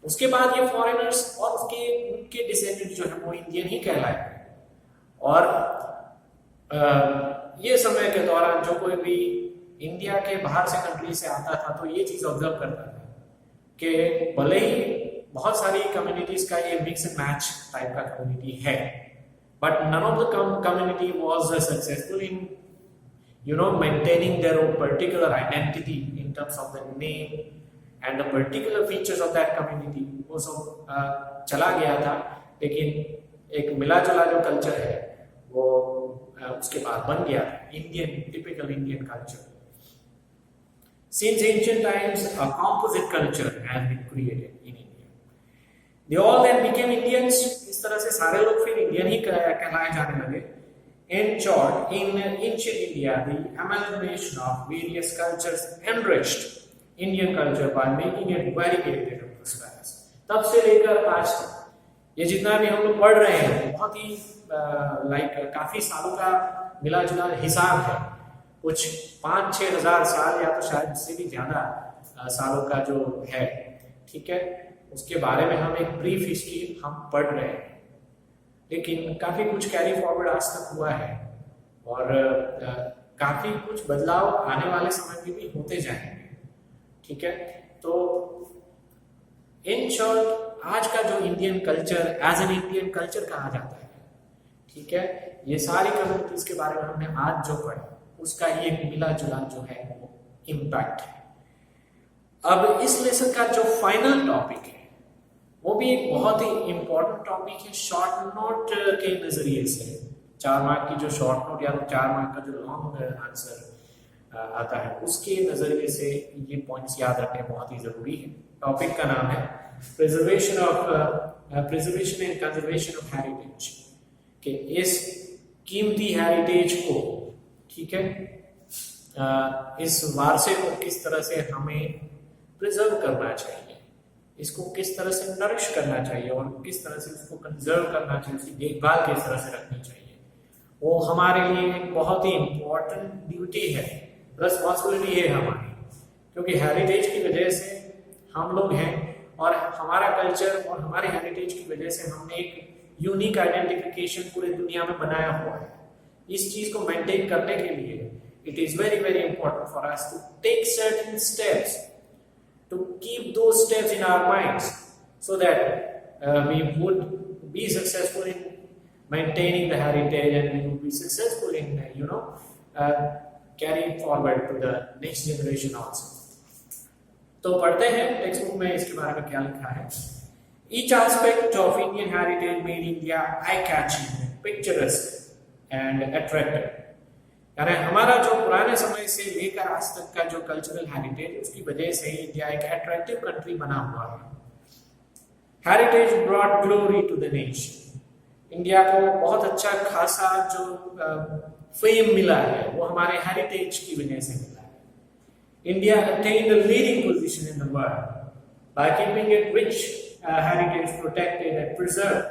उसके बाद ये फॉरेनर्स और उनके डिसेंडेंट जो है वो इंडियन ही कहलाए। और ये समय के दौरान जो कोई भी इंडिया के बाहर से कंट्री से आता था तो ये चीज ऑब्जर्व करता था कि भले ही बहुत सारी कम्युनिटीज का ये मिक्स एंड मैच टाइप का कम्युनिटी है, but none of the community was successful in maintaining their own particular identity in terms of the name and the particular features of that community। वो सब चला गया था, लेकिन एक मिला जुला जो कल्चर है वो उसके बाद बन गया Indian, typical Indian culture. Since ancient times, a composite culture has been created in India. They all then became Indians। इस तरह से सारे लोग फिर इंडियन ही कहलाए जाने लगे। In short, in ancient India, the amalgamation of various cultures enriched Indian culture by making it variegated and prosperous। तब से लेकर आज तक ये जितना भी हम लोग पढ़ रहे हैं बहुत ही काफी सालों का मिला जुला हिसाब है, कुछ 5-6 हजार साल या तो शायद इससे भी ज्यादा सालों का जो है, ठीक है। उसके बारे में हम एक ब्रीफ हिस्ट्री हम पढ़ रहे हैं, लेकिन काफी कुछ कैरी फॉरवर्ड आज तक हुआ है और काफी कुछ बदलाव आने वाले समय में भी होते जाएंगे, ठीक है। तो इन शॉर्ट आज का जो Indian culture as an Indian culture कहा जाता है, ठीक है, ये सारी कम्युनिटीज के बारे में हमने आज जो पढ़ा उसका ही एक मिला जुला जो है वो इम्पैक्ट है। अब इस लेसन का जो फाइनल टॉपिक है वो भी एक बहुत ही इंपॉर्टेंट टॉपिक है शॉर्ट नोट के नजरिए से। 4 मार्क की जो शॉर्ट नोट या 4 मार्क का जो लॉन्ग आंसर आता है उसके नजरिए से ये पॉइंट्स याद रखने बहुत ही जरूरी है। टॉपिक का नाम है preservation and conservation of heritage, कि इस कीमती हेरिटेज को, ठीक है, इस वारसे को किस तरह से हमें प्रिजर्व करना चाहिए, इसको किस तरह से नरिश करना चाहिए और किस तरह से इसको कंजर्व करना चाहिए, उसकी देखभाल किस तरह से रखनी चाहिए, वो हमारे लिए एक बहुत ही इम्पोर्टेंट ड्यूटी है, रिस्पॉन्सिबिलिटी है हमारी। क्योंकि हेरिटेज की वजह से हम लोग हैं और हमारा कल्चर और हमारे हेरिटेज की वजह से हमने एक यूनिक आइडेंटिफिकेशन पूरी दुनिया में बनाया हुआ है। इस चीज को मेंटेन करने के लिए it is very very important for us to take certain steps, to keep those steps in our minds so that we would be successful in maintaining the heritage and we would be successful in carrying forward to the next generation also। तो पढ़ते हैं text book में इसके बारे में क्या लिखा है। Each aspect of Indian heritage made India eye-catching, picturesque and attractive। यानी हमारा जो पुराने समय से लेकर आज तक का जो कल्चरल हेरिटेज उसकी वजह से ही इंडिया एक अट्रैक्टिव कंट्री बना हुआ है। Heritage brought glory to the nation। India को बहुत अच्छा खासा जो फेम मिला है वो हमारे हेरिटेज की वजह से मिला है। India attained a leading position in the world by keeping its rich heritage protected and preserved.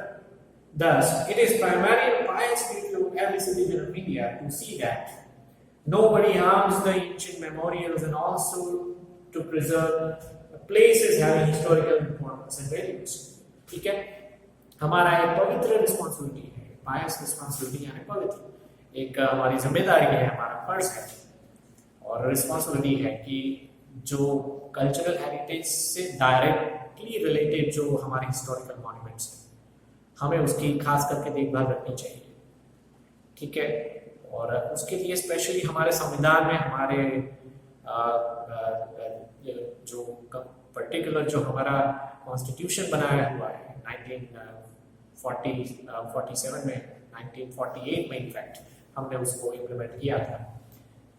Thus, it is primarily a pious duty of every citizen of India to see that nobody harms the ancient memorials and also to preserve places having historical importance and values. ठीक है, हमारा एक पवित्र responsibility है, पायस responsibility यानी पवित्र एक हमारी जिम्मेदारी है, हमारा फर्ज है और रिस्पॉन्सिबिलिटी है कि जो कल्चरल हेरिटेज से डायरेक्टली रिलेटेड जो हमारे हिस्टोरिकल मॉन्यूमेंट्स हैं हमें उसकी खास करके देखभाल रखनी चाहिए। ठीक है, और उसके लिए स्पेशली हमारे संविधान में हमारे जो पर्टिकुलर जो हमारा कॉन्स्टिट्यूशन बनाया हुआ है 1947 में 1948 में इनफैक्ट हमने उसको इम्प्लीमेंट किया था।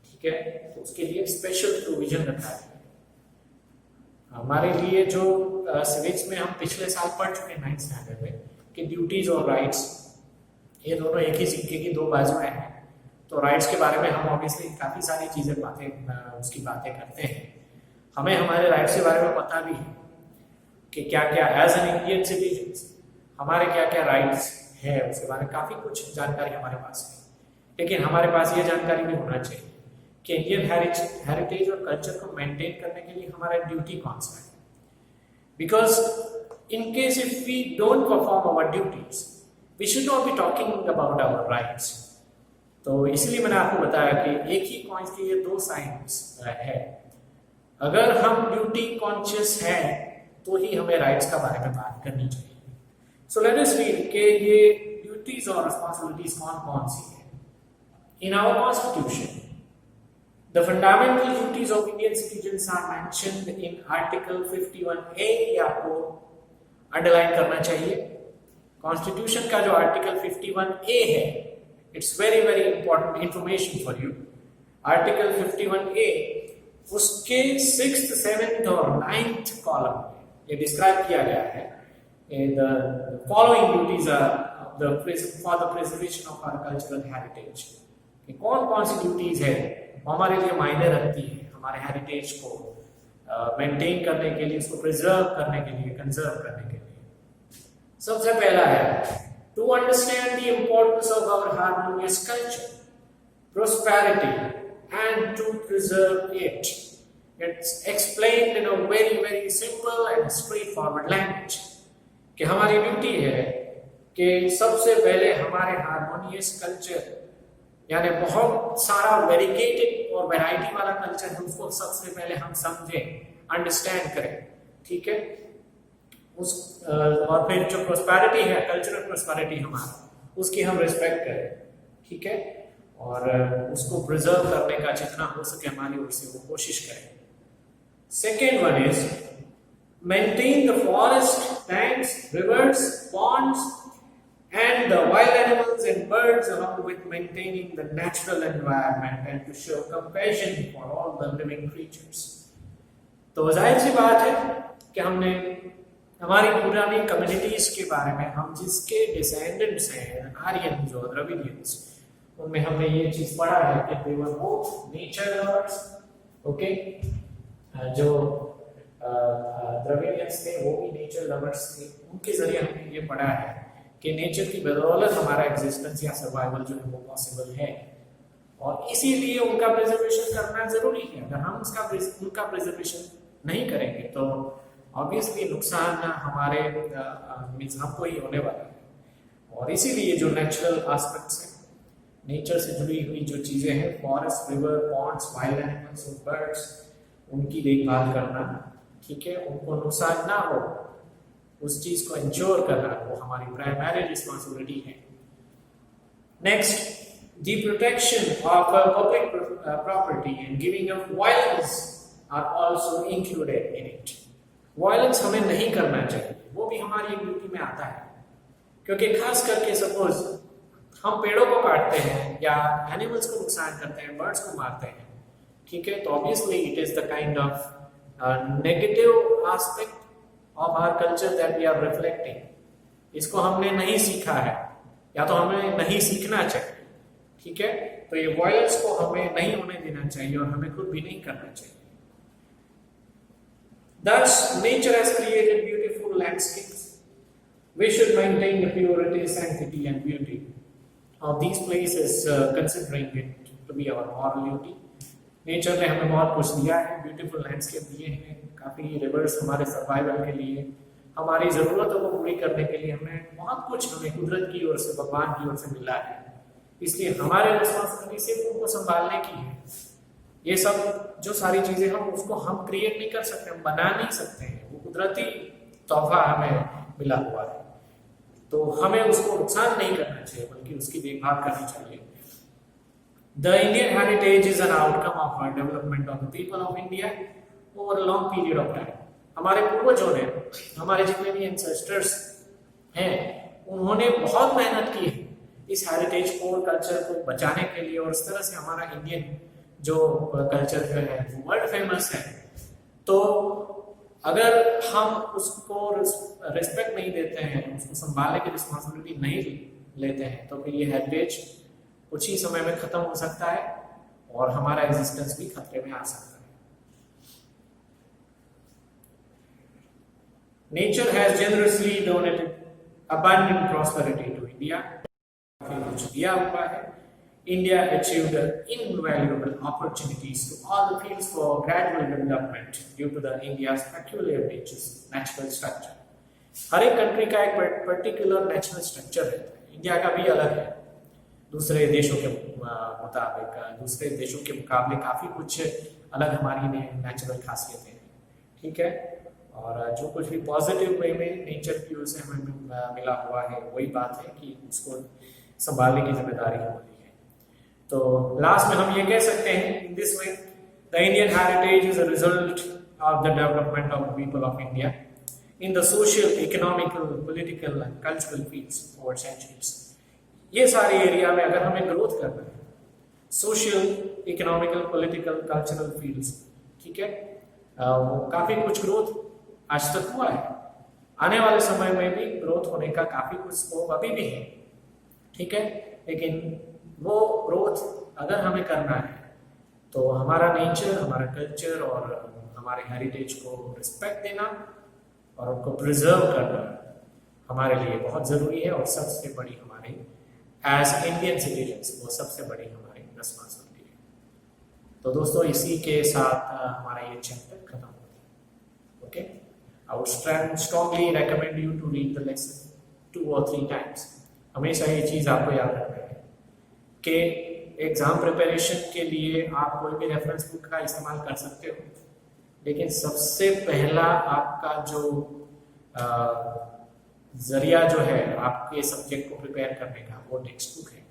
ठीक है, तो उसके लिए स्पेशल प्रोविजन रखा है। हमारे लिए जो सिविक्स में हम पिछले साल पढ़ चुके हैं 9th स्टैंडर्ड में कि ड्यूटीज और राइट्स ये दोनों एक ही सिक्के की दो बाजुएं हैं। तो राइट्स के बारे में हम ऑब्वियसली काफ़ी सारी चीज़ें उसकी बातें करते हैं। हमें हमारे राइट्स के बारे में पता भी है कि क्या क्या एज एन इंडियन सिटीजन हमारे क्या क्या राइट्स है, उसके बारे में काफ़ी कुछ जानकारी हमारे पास है। लेकिन हमारे पास ये जानकारी भी होना चाहिए कि इंडियन हेरिटेज और कल्चर को मेंटेन करने के लिए हमारा ड्यूटी कौन सा है। Because in case if we don't perform our duties we should not be talking about our rights. तो इसलिए मैंने आपको बताया कि एक ही कॉइन के ये दो साइड्स है। अगर हम ड्यूटी कॉन्शियस है तो ही हमें राइट्स का बारे में बात करनी चाहिए। सो लेट अस रीड कि ये ड्यूटीज और रिस्पॉन्सिबिलिटीज कौन कौन सी है। In our constitution the fundamental duties of Indian citizens are mentioned in Article 51A। ये आपको अंडरलाइन करना चाहिए। कॉन्स्टिट्यूशन का जो आर्टिकल 51A है it's very very important information for you. Article 51A उसके 6th, 7th और 9th कॉलम में ये डिस्क्राइब किया गया है। The following duties are for the preservation of our cultural heritage। कौन कौन सी ड्यूटीज है हमारे लिए मायने रखती है हमारे हेरिटेज को मेंटेन करने के लिए, उसको प्रिजर्व करने के लिए, कंजर्व करने के लिए। सबसे पहला है to understand the importance of our harmonious culture, prosperity and to preserve it. It's explained in a very very simple and straight forward language कि हमारी ड्यूटी है कि सबसे पहले हमारे हार्मोनियस कल्चर यानी बहुत सारा वेरिएटेड और वैरायटी वाला कल्चर है उसको सबसे पहले हम समझें, अंडरस्टैंड करें। ठीक है, उस और फिर जो प्रोस्पेरिटी है, कल्चरल प्रोस्पेरिटी हमारा, उसकी हम रिस्पेक्ट करें। ठीक है, और उसको प्रिजर्व करने का जितना हो सके हमारी ओर से वो कोशिश करें। Second one is maintain the forest, tanks, rivers, ponds and the wild animals and birds along with maintaining the natural environment and to show compassion for all the living creatures। तो जाहिर सी बात है कि हमने हमारी पुरानी कम्युनिटीज के बारे में, हम जिसके डिसेंडेंट्स हैं आर्यन और द्रविडियंस, उनमें हमने ये चीज पढ़ा है कि they were both nature lovers। Okay, जो द्रविडियंस थे वो भी नेचर लवर्स थे। उनके जरिए हमने ये पढ़ा है कि नेचर की बदौलत हमारा एग्जिस्टेंस या सर्वाइवल जो है वो पॉसिबल है और इसीलिए उनका प्रिजर्वेशन करना जरूरी है। अगर हम उनका प्रिजर्वेशन नहीं करेंगे तो ऑब्वियसली नुकसान हमारे मींस हमको ही होने वाला है। और इसीलिए जो नेचुरल एस्पेक्ट्स हैं, नेचर से जुड़ी हुई जो चीजें हैं, forest, river, ponds, wild animals और बर्ड्स, उनकी देखभाल करना, ठीक है, उनको नुकसान ना हो उस चीज को इंश्योर करना वो हमारी प्राइमरी रिस्पांसिबिलिटी है। Next, the protection of public property and giving of violence are also included in it. Violence हमें नहीं करना चाहिए, वो भी हमारी ड्यूटी में आता है। क्योंकि खास करके सपोज हम पेड़ों को काटते हैं या एनिमल्स को नुकसान करते हैं, बर्ड्स को मारते हैं, ठीक है, तो obviously it is the kind of negative aspect of our culture that we are reflecting। इसको हमने नहीं सीखा है, या तो हमें नहीं सीखना चाहिए, ठीक है। तो ये वायलेंस को हमें नहीं होने देना चाहिए और हमें खुद भी नहीं करना चाहिए। Thus, nature has created beautiful landscapes. We should maintain the purity, sanctity, and beauty of these places, considering it to be our moral duty. Nature ने हमें बहुत कुछ दिया है, ब्यूटीफुल लैंडस्केप दिए हैं, काफ़ी रिवर्स हमारे सर्वाइवल के लिए, हमारी ज़रूरतों को पूरी करने के लिए हमें बहुत कुछ हमें कुदरत की ओर से, भगवान की ओर से मिला है। इसलिए हमारे रिस्पॉन्सिबिलिटी सिर्फ उनको संभालने की है। ये सब जो सारी चीज़ें हम उसको हम क्रिएट नहीं कर सकते, हम बना नहीं सकते हैं, वो कुदरती तोहफा हमें मिला हुआ है। तो हमें उसको नुकसान नहीं करना चाहिए बल्कि उसकी देखभाल करनी चाहिए। The Indian heritage is an outcome of our development of the people of India over a long period of time. हमारे पूर्वजों ने, हमारे जितने भी एंसेस्टर्स हैं, उन्होंने बहुत मेहनत की है इस हेरिटेज को और कल्चर को बचाने के लिए, और इस तरह से हमारा इंडियन जो कल्चर जो है वो वर्ल्ड फेमस है। तो अगर हम उसको रिस्पेक्ट नहीं देते हैं, उसको संभालने की रिस्पॉन्सिबिलिटी नहीं लेते हैं, तो फिर ये हेरिटेज कुछ ही समय में खत्म हो सकता है और हमारा एग्जिस्टेंस भी खतरे में आ सकता है। Nature has generously donated abundant prosperity to India. कुछ दिया हुआ है। India achieved invaluable opportunities to all the fields for gradual development due to the India's peculiar natural structure. हर एक कंट्री का एक पर्टिकुलर नेचुरल स्ट्रक्चर रहता है। इंडिया का भी अलग है, दूसरे देशों के मुताबिक, दूसरे देशों के मुकाबले काफ़ी कुछ अलग हमारी नेचुरल खासियतें हैं, ठीक है। और जो कुछ भी पॉजिटिव वे में नेचर की ओर से हमें मिला हुआ है, वही बात है कि उसको संभालने की जिम्मेदारी हमारी है। तो लास्ट में हम ये कह सकते हैं, in this way the Indian heritage is a result of the development of the people of India in the social, economical, political and cultural fields over centuries. ये सारे एरिया में अगर हमें ग्रोथ करना है, social, economical, political, cultural fields, ठीक है, वो काफ़ी कुछ ग्रोथ आज तक हुआ है, आने वाले समय में भी ग्रोथ होने का काफ़ी कुछ स्कोप अभी भी है, ठीक है। लेकिन वो ग्रोथ अगर हमें करना है तो हमारा नेचर, हमारा कल्चर और हमारे हेरिटेज को रिस्पेक्ट देना और उनको प्रिजर्व करना हमारे लिए बहुत ज़रूरी है। और सबसे बड़ी हमारी एज इंडियन सिटीजन्स वो सबसे बड़ी हमारी रिस्पॉन्सिबिलिटी है। तो दोस्तों, इसी के साथ हमारा ये चैप्टर खत्म होता है। Okay, I would strongly recommend you to read the lesson 2 or 3 times. हमेशा ये चीज़ आपको याद रखना है कि एग्ज़ाम प्रिपरेशन के लिए आप कोई भी रेफरेंस बुक का इस्तेमाल कर सकते हो, लेकिन सबसे पहला आपका जो जरिया जो है आपके सब्जेक्ट को प्रिपेयर करने का, वो टेक्स्ट बुक है,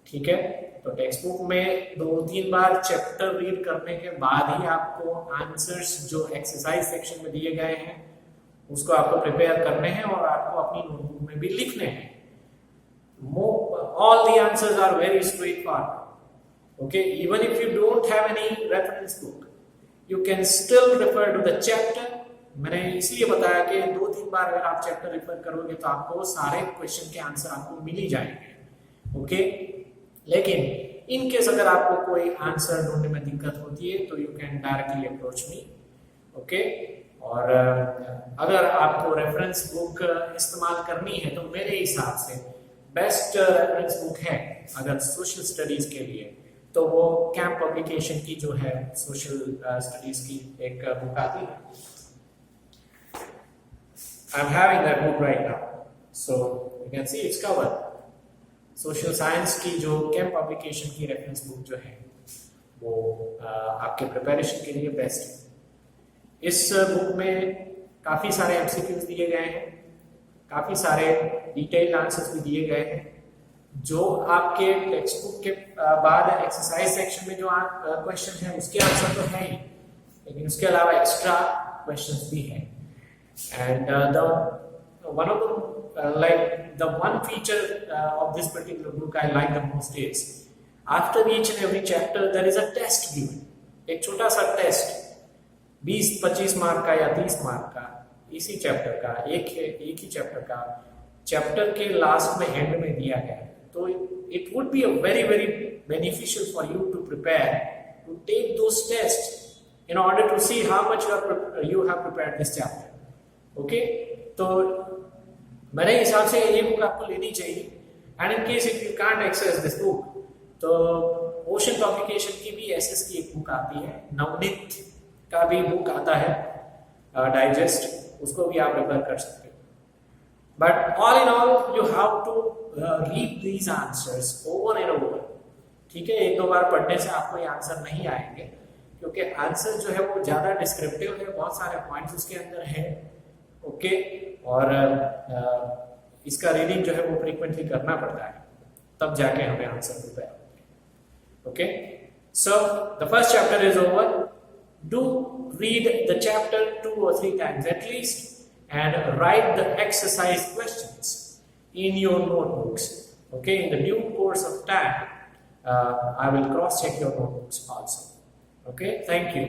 ठीक है। तो टेक्स्ट बुक में 2-3 बार चैप्टर रीड करने के बाद ही आपको आंसर्स जो एक्सरसाइज सेक्शन में दिए गए हैं उसको आपको प्रिपेयर करने हैं और आपको अपनी नोटबुक में भी लिखने हैं। All the answers are very straightforward. Okay, even if you don't have any reference book, you can still refer to the chapter. मैंने इसलिए बताया कि 2-3 बार अगर आप चैप्टर रेफर करोगे तो आपको सारे क्वेश्चन के आंसर आपको मिल ही जाएंगे। ओके, लेकिन इन केस अगर आपको कोई आंसर ढूंढने में दिक्कत होती है तो you can directly approach me. Okay, और अगर आपको रेफरेंस बुक इस्तेमाल करनी है तो मेरे हिसाब से बेस्ट रेफरेंस बुक है अगर सोशल स्टडीज के लिए तो वो कैंप पब्लिकेशन की जो है सोशल स्टडीज की एक बुक आती है। I'm having that book right now, so you can see it's covered. Social science की जो कैंप पब्लिकेशन की रेफरेंस बुक जो है वो आपके प्रिपरेशन के लिए बेस्ट है। इस बुक में काफ़ी सारे एमसीक्यूज दिए गए हैं, काफ़ी सारे डिटेल्ड आंसर्स भी दिए गए हैं, जो आपके टेक्स्ट बुक के बाद एक्सरसाइज सेक्शन में जो क्वेश्चन है उसके आंसर तो है ही, लेकिन उसके अलावा एक्स्ट्रा क्वेश्चंस भी हैं। And the one feature of this particular book I like the most is after each and every chapter there is a test given. एक छोटा सा टेस्ट 20-25 मार्क का या 30 मार्क का इसी चैप्टर का, एक ही चैप्टर का चैप्टर के लास्ट में एंड में दिया गया है, तो it would be a very very beneficial for you to prepare to take those test in order to see how much you have prepared this chapter. Okay, तो मेरे हिसाब से ये बुक आपको लेनी चाहिए. And in case if you can't access this book, तो Ocean Communication की भी एसएस की एक बुक आती है, नवनीत का भी बुक आता है डाइजेस्ट, उसको भी आप रेफर कर सकते हो. But all in all you have to read these answers over and over. ठीक है, एक दो बार पढ़ने से आपको ये आंसर नहीं आएंगे, क्योंकि आंसर जो है वो ज्यादा डिस्क्रिप्टिव है, बहुत सारे पॉइंट्स उसके अंदर है. ओके, और इसका रीडिंग जो है वो फ्रीक्वेंटली करना पड़ता है, तब जाके हमें आंसर प्रिपेयर होते हैं. Okay, so the first chapter is over. Do read the chapter 2 or 3 times at least and write the exercise questions in your notebooks. Okay, in the due course of time I will cross check your notebooks also. Okay, thank you.